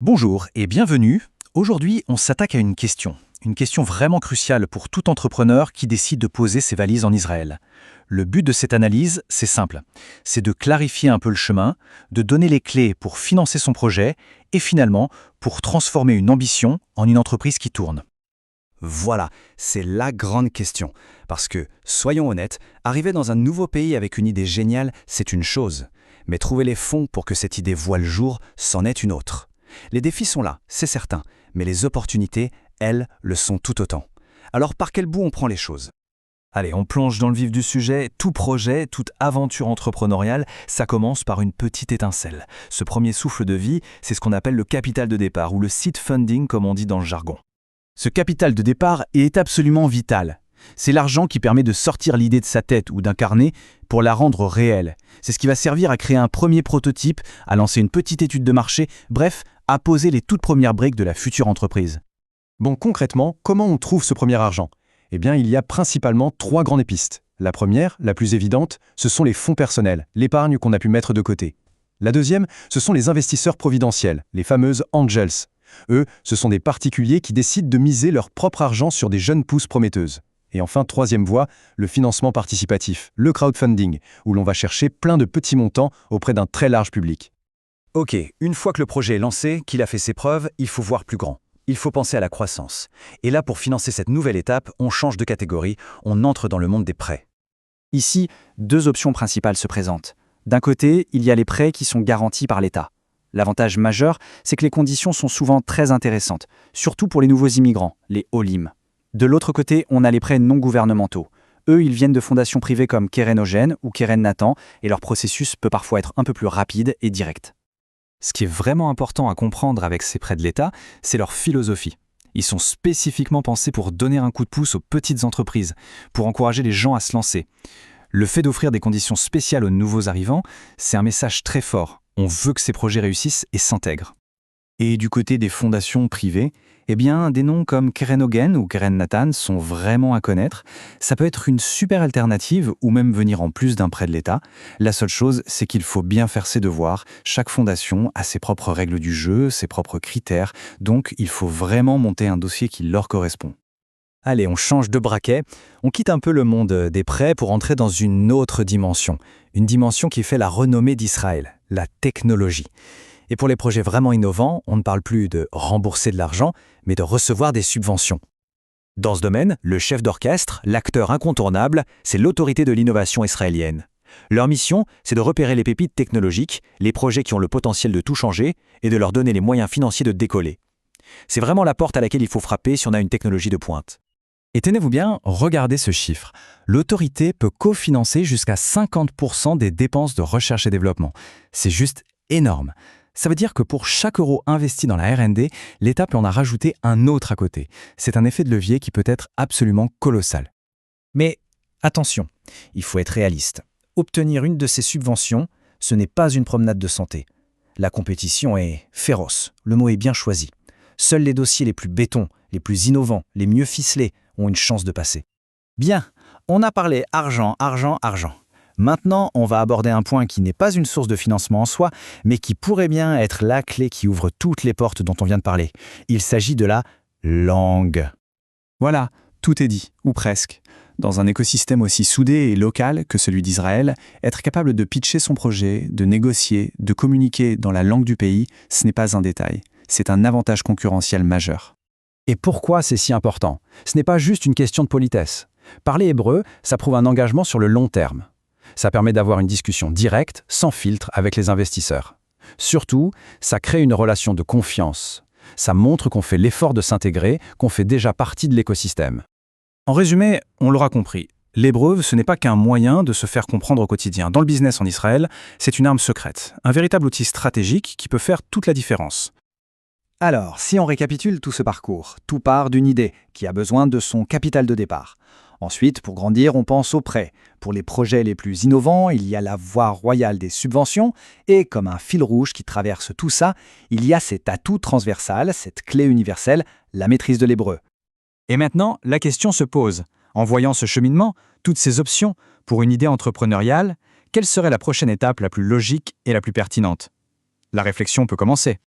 Bonjour et bienvenue. Aujourd'hui, on s'attaque à une question vraiment cruciale pour tout entrepreneur qui décide de poser ses valises en Israël. Le but de cette analyse, c'est simple, c'est de clarifier un peu le chemin, de donner les clés pour financer son projet et finalement pour transformer une ambition en une entreprise qui tourne. Voilà, c'est la grande question. Parce que, soyons honnêtes, arriver dans un nouveau pays avec une idée géniale, c'est une chose. Mais trouver les fonds pour que cette idée voie le jour, c'en est une autre. Les défis sont là, c'est certain, mais les opportunités, elles, le sont tout autant. Alors par quel bout on prend les choses ? Allez, on plonge dans le vif du sujet. Tout projet, toute aventure entrepreneuriale, ça commence par une petite étincelle. Ce premier souffle de vie, c'est ce qu'on appelle le capital de départ ou le seed funding comme on dit dans le jargon. Ce capital de départ est absolument vital. C'est l'argent qui permet de sortir l'idée de sa tête ou d'un carnet pour la rendre réelle. C'est ce qui va servir à créer un premier prototype, à lancer une petite étude de marché, bref, à poser les toutes premières briques de la future entreprise. Bon, concrètement, comment on trouve ce premier argent ? Eh bien, il y a principalement 3 grandes pistes. La première, la plus évidente, ce sont les fonds personnels, l'épargne qu'on a pu mettre de côté. La deuxième, ce sont les investisseurs providentiels, les fameuses angels. Eux, ce sont des particuliers qui décident de miser leur propre argent sur des jeunes pousses prometteuses. Et enfin, troisième voie, le financement participatif, le crowdfunding, où l'on va chercher plein de petits montants auprès d'un très large public. Ok, une fois que le projet est lancé, qu'il a fait ses preuves, il faut voir plus grand. Il faut penser à la croissance. Et là, pour financer cette nouvelle étape, on change de catégorie, on entre dans le monde des prêts. Ici, 2 options principales se présentent. D'un côté, il y a les prêts qui sont garantis par l'État. L'avantage majeur, c'est que les conditions sont souvent très intéressantes, surtout pour les nouveaux immigrants, les Olim. De l'autre côté, on a les prêts non gouvernementaux. Eux, ils viennent de fondations privées comme Keren Ogen ou Keren Nathan, et leur processus peut parfois être un peu plus rapide et direct. Ce qui est vraiment important à comprendre avec ces prêts de l'État, c'est leur philosophie. Ils sont spécifiquement pensés pour donner un coup de pouce aux petites entreprises, pour encourager les gens à se lancer. Le fait d'offrir des conditions spéciales aux nouveaux arrivants, c'est un message très fort. On veut que ces projets réussissent et s'intègrent. Et du côté des fondations privées, eh bien, des noms comme Keren Ogen ou Keren Nathan sont vraiment à connaître. Ça peut être une super alternative ou même venir en plus d'un prêt de l'État. La seule chose, c'est qu'il faut bien faire ses devoirs. Chaque fondation a ses propres règles du jeu, ses propres critères. Donc, il faut vraiment monter un dossier qui leur correspond. Allez, on change de braquet. On quitte un peu le monde des prêts pour entrer dans une autre dimension. Une dimension qui fait la renommée d'Israël, la technologie. Et pour les projets vraiment innovants, on ne parle plus de rembourser de l'argent, mais de recevoir des subventions. Dans ce domaine, le chef d'orchestre, l'acteur incontournable, c'est l'autorité de l'innovation israélienne. Leur mission, c'est de repérer les pépites technologiques, les projets qui ont le potentiel de tout changer, et de leur donner les moyens financiers de décoller. C'est vraiment la porte à laquelle il faut frapper si on a une technologie de pointe. Et tenez-vous bien, regardez ce chiffre. L'autorité peut cofinancer jusqu'à 50% des dépenses de recherche et développement. C'est juste énorme. Ça veut dire que pour chaque euro investi dans la R&D, l'État peut en rajouter un autre à côté. C'est un effet de levier qui peut être absolument colossal. Mais attention, il faut être réaliste. Obtenir une de ces subventions, ce n'est pas une promenade de santé. La compétition est féroce, le mot est bien choisi. Seuls les dossiers les plus bétons, les plus innovants, les mieux ficelés ont une chance de passer. Bien, on a parlé argent. Maintenant, on va aborder un point qui n'est pas une source de financement en soi, mais qui pourrait bien être la clé qui ouvre toutes les portes dont on vient de parler. Il s'agit de la langue. Voilà, tout est dit, ou presque. Dans un écosystème aussi soudé et local que celui d'Israël, être capable de pitcher son projet, de négocier, de communiquer dans la langue du pays, ce n'est pas un détail. C'est un avantage concurrentiel majeur. Et pourquoi c'est si important ? Ce n'est pas juste une question de politesse. Parler hébreu, ça prouve un engagement sur le long terme. Ça permet d'avoir une discussion directe, sans filtre, avec les investisseurs. Surtout, ça crée une relation de confiance. Ça montre qu'on fait l'effort de s'intégrer, qu'on fait déjà partie de l'écosystème. En résumé, on l'aura compris, l'hébreu, ce n'est pas qu'un moyen de se faire comprendre au quotidien. Dans le business en Israël, c'est une arme secrète, un véritable outil stratégique qui peut faire toute la différence. Alors, si on récapitule tout ce parcours, tout part d'une idée qui a besoin de son capital de départ. Ensuite, pour grandir, on pense aux prêts. Pour les projets les plus innovants, il y a la voie royale des subventions. Et comme un fil rouge qui traverse tout ça, il y a cet atout transversal, cette clé universelle, la maîtrise de l'hébreu. Et maintenant, la question se pose. En voyant ce cheminement, toutes ces options, pour une idée entrepreneuriale, quelle serait la prochaine étape la plus logique et la plus pertinente ? La réflexion peut commencer.